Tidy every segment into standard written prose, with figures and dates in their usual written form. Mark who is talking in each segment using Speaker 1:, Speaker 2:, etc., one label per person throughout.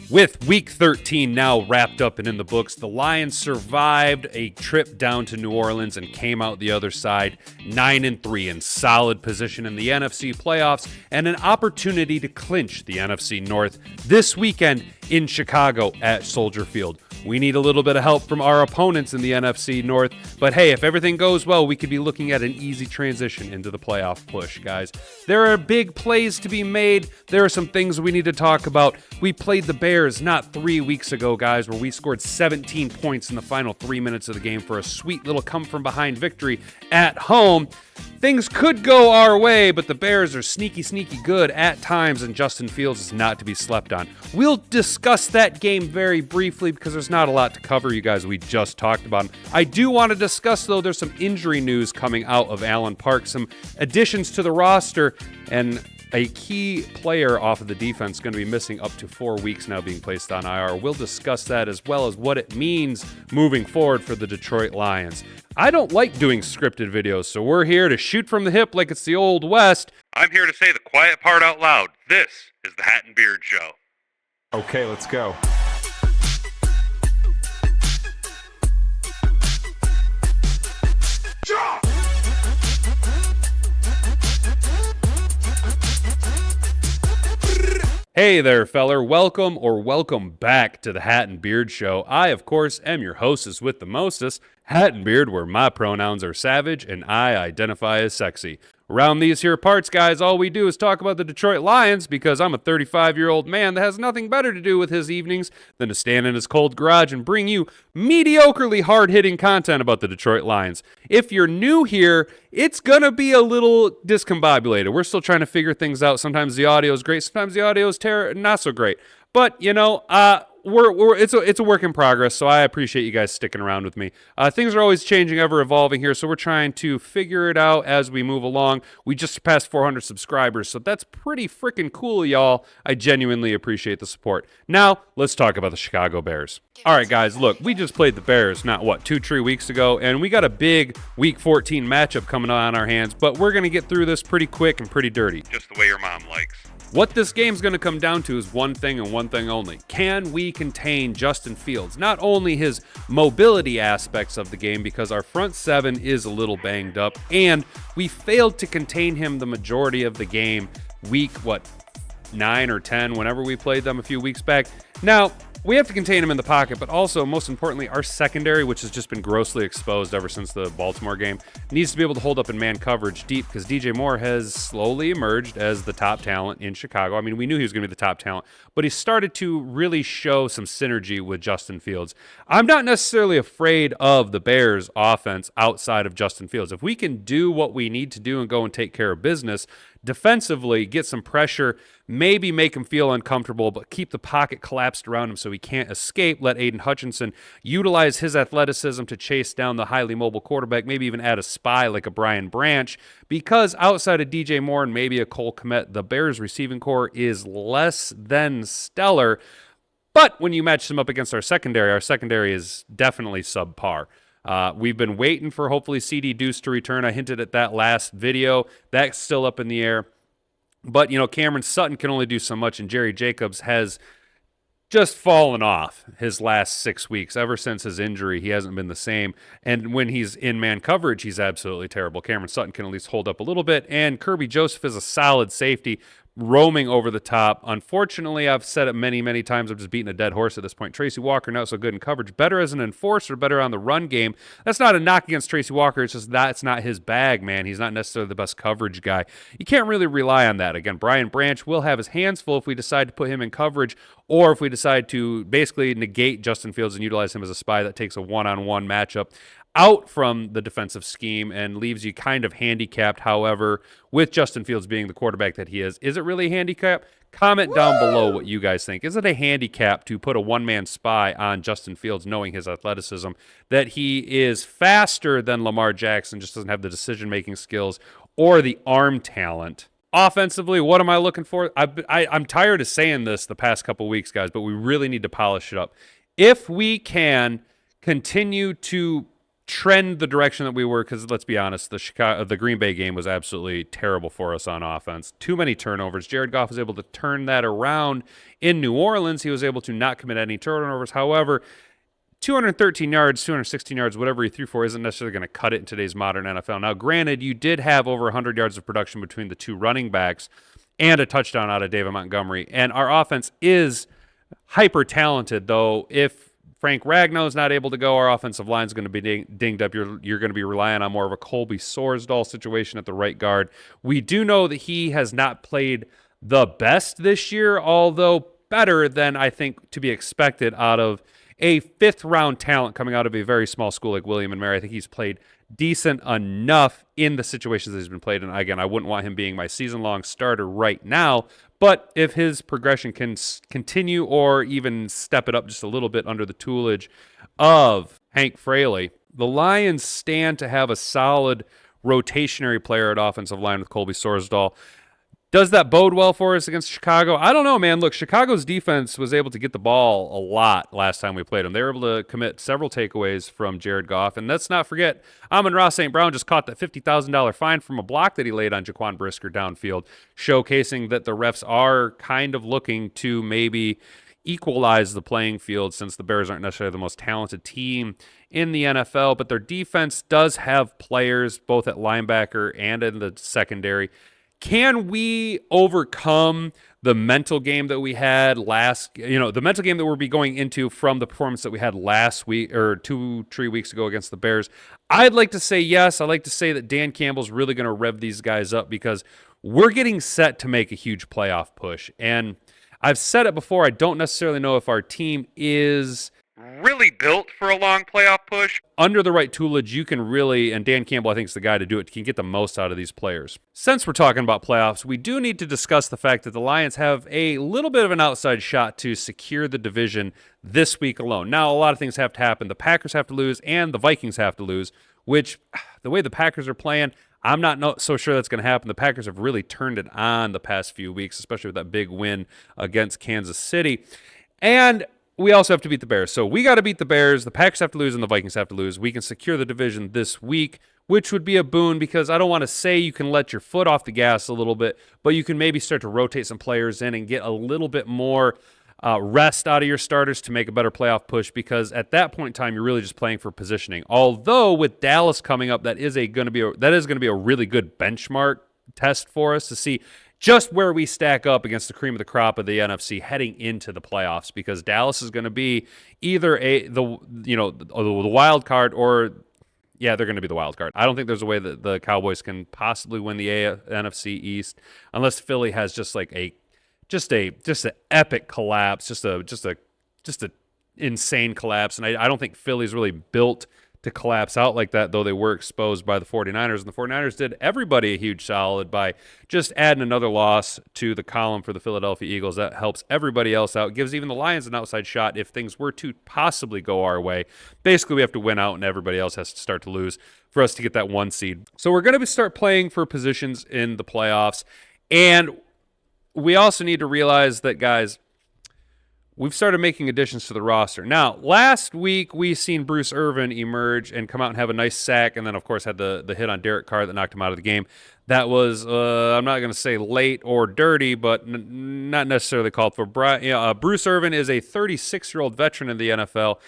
Speaker 1: With Week 13 now wrapped up and in the books, the Lions survived a trip down to New Orleans and came out the other side 9-3 in solid position in the NFC playoffs and an opportunity to clinch the NFC North this weekend in Chicago at Soldier Field. We need a little bit of help from our opponents in the NFC North, but hey, if everything goes well, we could be looking at an easy transition into the playoff push, guys. There are big plays to be made. There are some things we need to talk about. We played the Bears not 3 weeks ago, guys, where we scored 17 points in the final 3 minutes of the game for a sweet little come-from-behind victory at home. Things could go our way, but the Bears are sneaky good at times, and Justin Fields is not to be slept on. We'll discuss that game very briefly because there's not a lot to cover, you guys. We just talked about him. I do want to discuss, though, there's some injury news coming out of Allen Park, some additions to the roster, and a key player off of the defense going to be missing up to 4 weeks now, being placed on IR. We'll discuss that as well as what it means moving forward for the Detroit Lions. I don't like doing scripted videos, so we're here to shoot from the hip like it's the Old West.
Speaker 2: I'm here to say the quiet part out loud. This is the Hat and Beard Show.
Speaker 3: Okay, let's go.
Speaker 1: Hey there, feller. Welcome back to the Hat and Beard Show. I, of course, am your hostess with the mostest, Hat and Beard, where my pronouns are savage and I identify as sexy. Around these here parts, guys, all we do is talk about the Detroit Lions because I'm a 35-year-old man that has nothing better to do with his evenings than to stand in his cold garage and bring you mediocrely hard-hitting content about the Detroit Lions. If you're new here, it's going to be a little discombobulated. We're still trying to figure things out. Sometimes the audio is great. Sometimes the audio is not so great. But, you know, it's a work in progress, so I appreciate you guys sticking around with me. Things are always changing, ever evolving here, so we're trying to figure it out as we move along. We just surpassed 400 subscribers, so that's pretty freaking cool, y'all. I genuinely appreciate the support. Now, let's talk about the Chicago Bears. All right, guys, look, we just played the Bears, 2-3 weeks ago, and we got a big Week 14 matchup coming on our hands, but we're going to get through this pretty quick and pretty dirty.
Speaker 2: Just the way your mom likes.
Speaker 1: What this game's going to come down to is one thing and one thing only. Can we contain Justin Fields? Not only his mobility aspects of the game, because our front seven is a little banged up, and we failed to contain him the majority of the game, week 9 or 10, whenever we played them a few weeks back. Now, we have to contain him in the pocket, but also, most importantly, our secondary, which has just been grossly exposed ever since the Baltimore game, needs to be able to hold up in man coverage deep because DJ Moore has slowly emerged as the top talent in Chicago. I mean, we knew he was going to be the top talent, but he started to really show some synergy with Justin Fields. I'm not necessarily afraid of the Bears' offense outside of Justin Fields. If we can do what we need to do and go and take care of business, defensively, get some pressure, maybe make him feel uncomfortable, but keep the pocket collapsed around him so he can't escape. Let Aiden Hutchinson utilize his athleticism to chase down the highly mobile quarterback, maybe even add a spy like a Brian Branch, because outside of DJ Moore and maybe a Cole Kmet, the Bears receiving core is less than stellar. But when you match them up against our secondary is definitely subpar. We've been waiting for hopefully CD Deuce to return. I hinted at that last video. That's still up in the air. But, Cameron Sutton can only do so much, and Jerry Jacobs has just fallen off his last 6 weeks. Ever since his injury, he hasn't been the same. And when he's in man coverage, he's absolutely terrible. Cameron Sutton can at least hold up a little bit, and Kirby Joseph is a solid safety, roaming over the top. Unfortunately, I've said it many times, I'm just beating a dead horse at this point. Tracy Walker, not so good in coverage. Better as an enforcer, better on the run game. That's not a knock against Tracy Walker. It's just that's not his bag, man. He's not necessarily the best coverage guy. You can't really rely on that. Again, Brian Branch will have his hands full if we decide to put him in coverage, or if we decide to basically negate Justin Fields and utilize him as a spy that takes a one-on-one matchup out from the defensive scheme and leaves you kind of handicapped. However, with Justin Fields being the quarterback that he is it really a handicap? Comment down below what you guys think. Is it a handicap to put a one-man spy on Justin Fields, knowing his athleticism, that he is faster than Lamar Jackson, just doesn't have the decision-making skills or the arm talent? Offensively, what am I looking for? I'm tired of saying this the past couple weeks, guys, but we really need to polish it up. If we can continue to trend the direction that we were, because let's be honest, the Green Bay game was absolutely terrible for us on offense. Too many turnovers. Jared Goff was able to turn that around in New Orleans. He was able to not commit any turnovers. However, 213 yards, 216 yards, whatever he threw for isn't necessarily going to cut it in today's modern NFL. Now, granted, you did have over 100 yards of production between the two running backs and a touchdown out of David Montgomery, and our offense is hyper talented, though. If Frank Ragnow's not able to go, our offensive line is going to be dinged up. You're going to be relying on more of a Colby Sorsdahl situation at the right guard. We do know that he has not played the best this year, although better than I think to be expected out of a fifth-round talent coming out of a very small school like William & Mary. I think he's played decent enough in the situations that he's been played in. Again, I wouldn't want him being my season-long starter right now, but if his progression can continue or even step it up just a little bit under the tutelage of Hank Fraley, the Lions stand to have a solid rotationary player at offensive line with Colby Sorsdahl. Does that bode well for us against Chicago? I don't know, man. Look, Chicago's defense was able to get the ball a lot last time we played them. They were able to commit several takeaways from Jared Goff. And let's not forget, Amon-Ra St. Brown just caught that $50,000 fine from a block that he laid on Jaquan Brisker downfield, showcasing that the refs are kind of looking to maybe equalize the playing field, since the Bears aren't necessarily the most talented team in the NFL. But their defense does have players both at linebacker and in the secondary. Can we overcome the mental game that we had the mental game that we'll be going into from the performance that we had last week or 2-3 weeks ago against the Bears? I'd like to say yes. I'd like to say that Dan Campbell's really going to rev these guys up, because we're getting set to make a huge playoff push. And I've said it before, I don't necessarily know if our team is
Speaker 2: really built for a long playoff push.
Speaker 1: Under the right tutelage, you can really, and Dan Campbell, I think, is the guy to do it, can get the most out of these players. Since we're talking about playoffs, we do need to discuss the fact that the Lions have a little bit of an outside shot to secure the division this week alone. Now, a lot of things have to happen. The Packers have to lose, and the Vikings have to lose, which, the way the Packers are playing, I'm not so sure that's going to happen. The Packers have really turned it on the past few weeks, especially with that big win against Kansas City. And we also have to beat the Bears. So we got to beat the Bears. The Packers have to lose and the Vikings have to lose. We can secure the division this week, which would be a boon, because I don't want to say you can let your foot off the gas a little bit, but you can maybe start to rotate some players in and get a little bit more rest out of your starters to make a better playoff push, because at that point in time, you're really just playing for positioning. Although with Dallas coming up, that is going to be a really good benchmark test for us to see just where we stack up against the cream of the crop of the NFC heading into the playoffs, because Dallas is going to be either the wild card, or they're going to be the wild card. I don't think there's a way that the Cowboys can possibly win the NFC East unless Philly has just an epic collapse, just a insane collapse. And I don't think Philly's really built to collapse out like that, though they were exposed by the 49ers. And the 49ers did everybody a huge solid by just adding another loss to the column for the Philadelphia Eagles. That helps everybody else out. Gives even the Lions an outside shot if things were to possibly go our way. Basically, we have to win out, and everybody else has to start to lose for us to get that 1 seed. So we're going to start playing for positions in the playoffs. And we also need to realize that, guys, we've started making additions to the roster. Now, last week, we seen Bruce Irvin emerge and come out and have a nice sack, and then, of course, had the hit on Derek Carr that knocked him out of the game. That was, I'm not going to say late or dirty, but not necessarily called for. Bruce Irvin is a 36-year-old veteran in the NFL.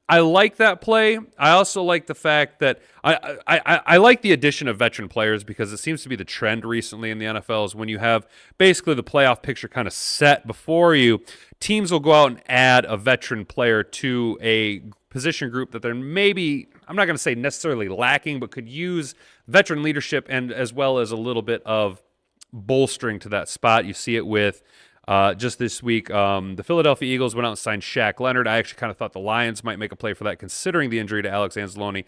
Speaker 1: I like that play. I also like the fact that I like the addition of veteran players, because it seems to be the trend recently in the NFL is when you have basically the playoff picture kind of set before you, teams will go out and add a veteran player to a position group that they're maybe, I'm not going to say necessarily lacking, but could use veteran leadership and as well as a little bit of bolstering to that spot. You see it with just this week, the Philadelphia Eagles went out and signed Shaq Leonard. I actually kind of thought the Lions might make a play for that, considering the injury to Alex Anzalone.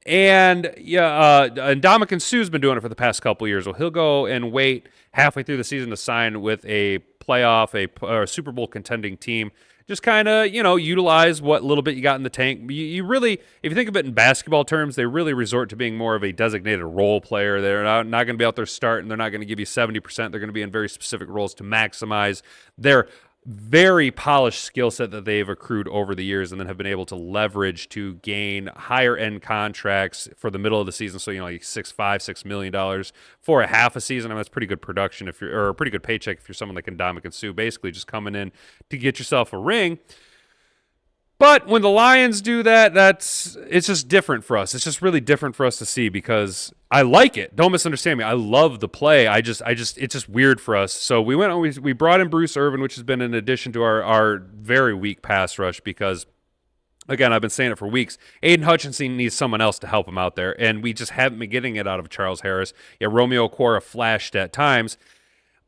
Speaker 1: And Ndamukong Suh's been doing it for the past couple of years. Well, he'll go and wait halfway through the season to sign with a playoff, a Super Bowl contending team. Just kind of, utilize what little bit you got in the tank. You really, if you think of it in basketball terms, they really resort to being more of a designated role player. They're not going to be out there starting. They're not going to give you 70%. They're going to be in very specific roles to maximize their very polished skill set that they've accrued over the years and then have been able to leverage to gain higher end contracts for the middle of the season. So, like $6 million for a half a season. I mean, that's pretty good production or a pretty good paycheck if you're someone like Ndamukong Suh, basically just coming in to get yourself a ring. But when the Lions do that, it's just different for us. It's just really different for us to see because I like it. Don't misunderstand me. I love the play. It's just weird for us. So we brought in Bruce Irvin, which has been an addition to our very weak pass rush because, again, I've been saying it for weeks. Aiden Hutchinson needs someone else to help him out there, and we just haven't been getting it out of Charles Harris. Yeah, Romeo Okwara flashed at times.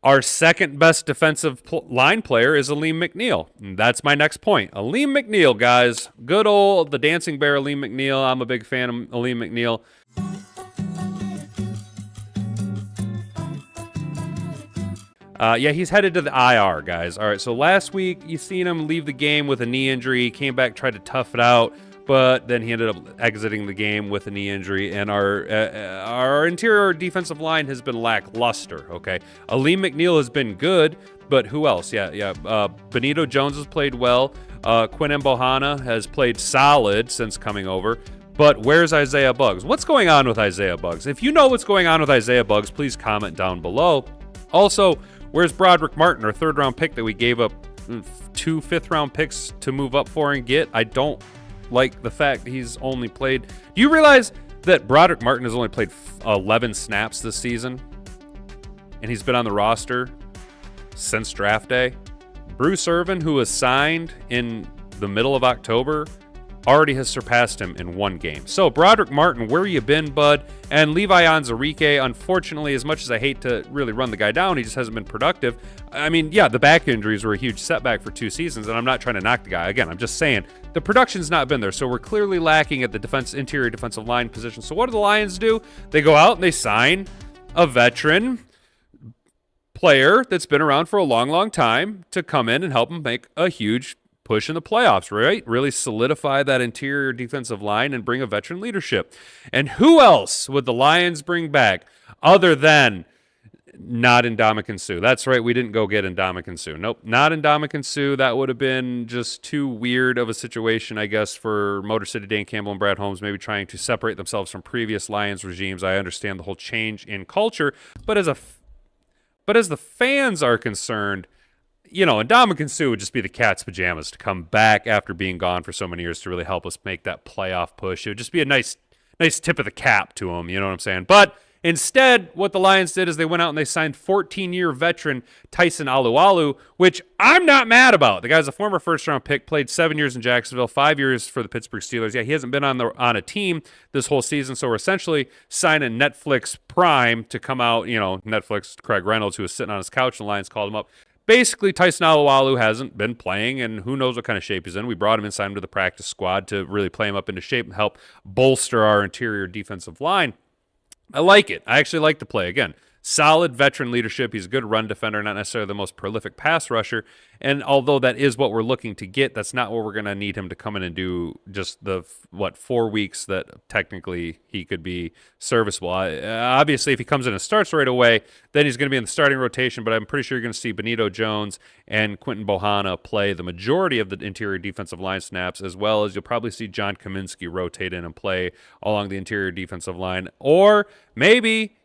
Speaker 1: Our second best defensive line player is Alim McNeil. And that's my next point. Alim McNeil, guys. Good old the dancing bear Alim McNeil. I'm a big fan of Alim McNeil. Yeah, he's headed to the IR, guys. All right, so last week you seen him leave the game with a knee injury. He came back, tried to tough it out, but then he ended up exiting the game with a knee injury, and our interior defensive line has been lackluster, okay? Alim McNeil has been good, but who else? Benito Jones has played well. Quinn Mbohana has played solid since coming over. But where's Isaiah Buggs? What's going on with Isaiah Buggs? If you know what's going on with Isaiah Buggs, please comment down below. Also, where's Broderick Martin, our third-round pick that we gave up 2 fifth-round picks to move up for and get? I don't like the fact that he's only played. Do you realize that Broderick Martin has only played 11 snaps this season? And he's been on the roster since draft day. Bruce Irvin, who was signed in the middle of October, already has surpassed him in 1 game. So, Broderick Martin, where you been, bud? And Levi Onwuzurike, unfortunately, as much as I hate to really run the guy down, he just hasn't been productive. I mean, yeah, the back injuries were a huge setback for 2 seasons, and I'm not trying to knock the guy. Again, I'm just saying the production's not been there, so we're clearly lacking at the interior defensive line position. So what do the Lions do? They go out and they sign a veteran player that's been around for a long, long time to come in and help them make a huge push in the playoffs, right? Really solidify that interior defensive line and bring a veteran leadership. And who else would the Lions bring back other than not Ndamukong Suh? That's right, we didn't go get Ndamukong Suh. Nope, not Ndamukong Suh. That would have been just too weird of a situation, I guess, for Motor City Dan Campbell and Brad Holmes maybe trying to separate themselves from previous Lions regimes. I understand the whole change in culture, but as the fans are concerned, Ndamukong Suh would just be the cat's pajamas to come back after being gone for so many years to really help us make that playoff push. It would just be a nice tip of the cap to him, you know what I'm saying? But instead, what the Lions did is they went out and they signed 14-year veteran Tyson Alualu, which I'm not mad about. The guy's a former first-round pick, played 7 years in Jacksonville, 5 years for the Pittsburgh Steelers. Yeah, he hasn't been on a team this whole season, so we're essentially signing Netflix Prime to come out. Netflix, Craig Reynolds, who was sitting on his couch, and the Lions called him up. Basically, Tyson Alualu hasn't been playing, and who knows what kind of shape he's in. We brought him and signed him to the practice squad to really play him up into shape and help bolster our interior defensive line. I like it. I actually like the play. Again, solid veteran leadership. He's a good run defender, not necessarily the most prolific pass rusher. And although that is what we're looking to get, that's not what we're going to need him to come in and do just the, 4 weeks that technically he could be serviceable. Obviously, if he comes in and starts right away, then he's going to be in the starting rotation, but I'm pretty sure you're going to see Benito Jones and Quinton Bohanna play the majority of the interior defensive line snaps, as well as you'll probably see John Kaminsky rotate in and play along the interior defensive line. Or maybe,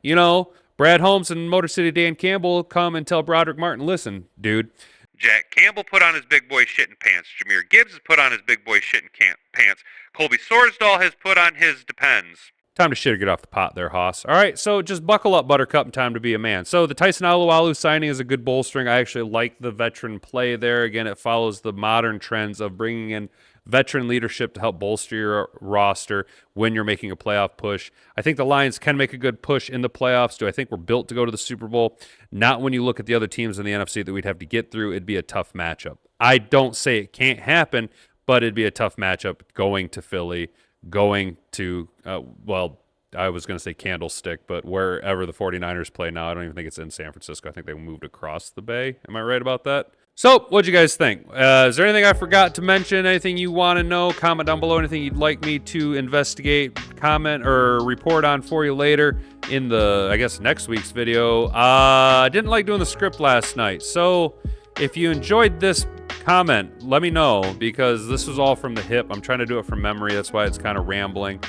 Speaker 1: Brad Holmes and Motor City Dan Campbell come and tell Broderick Martin, listen, dude.
Speaker 2: Jack Campbell put on his big boy shitting pants. Jameer Gibbs has put on his big boy shitting pants. Colby Sorsdahl has put on his depends.
Speaker 1: Time to shit or get off the pot there, Hoss. All right, so just buckle up, Buttercup, and time to be a man. So the Tyson Alualu signing is a good bolstering. I actually like the veteran play there. Again, it follows the modern trends of bringing in veteran leadership to help bolster your roster when you're making a playoff push. I think the Lions can make a good push in the playoffs. Do I think we're built to go to the Super Bowl? Not when you look at the other teams in the NFC that we'd have to get through. It'd be a tough matchup. I don't say it can't happen, but it'd be a tough matchup going to Philly, going to, I was going to say Candlestick, but wherever the 49ers play now, I don't even think it's in San Francisco. I think they moved across the bay. Am I right about that? So, what'd you guys think? Is there anything I forgot to mention? Anything you want to know? Comment down below. Anything you'd like me to investigate, comment, or report on for you later in the, next week's video. I didn't like doing the script last night. So, If you enjoyed this comment, let me know, because this was all from the hip. I'm trying to do it from memory. That's why it's kind of rambling.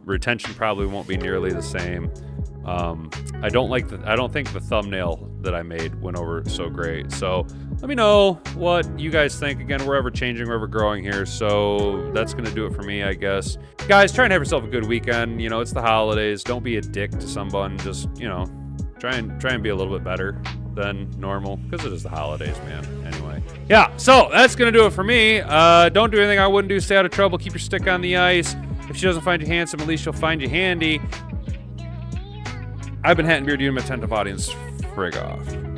Speaker 1: Retention probably won't be nearly the same. I don't think the thumbnail that I made went over so great. So let me know what you guys think. Again, we're ever changing, we're ever growing here. So that's going to do it for me, I guess. Guys, try and have yourself a good weekend. You know, it's the holidays. Don't be a dick to someone. Just, you know, try and be a little bit better than normal, because it is the holidays, man. Anyway, yeah, so that's going to do it for me. Don't do anything I wouldn't do. Stay out of trouble. Keep your stick on the ice. If she doesn't find you handsome, at least she'll find you handy. I've been Hat and Beard, you, my attentive audience. Frig off.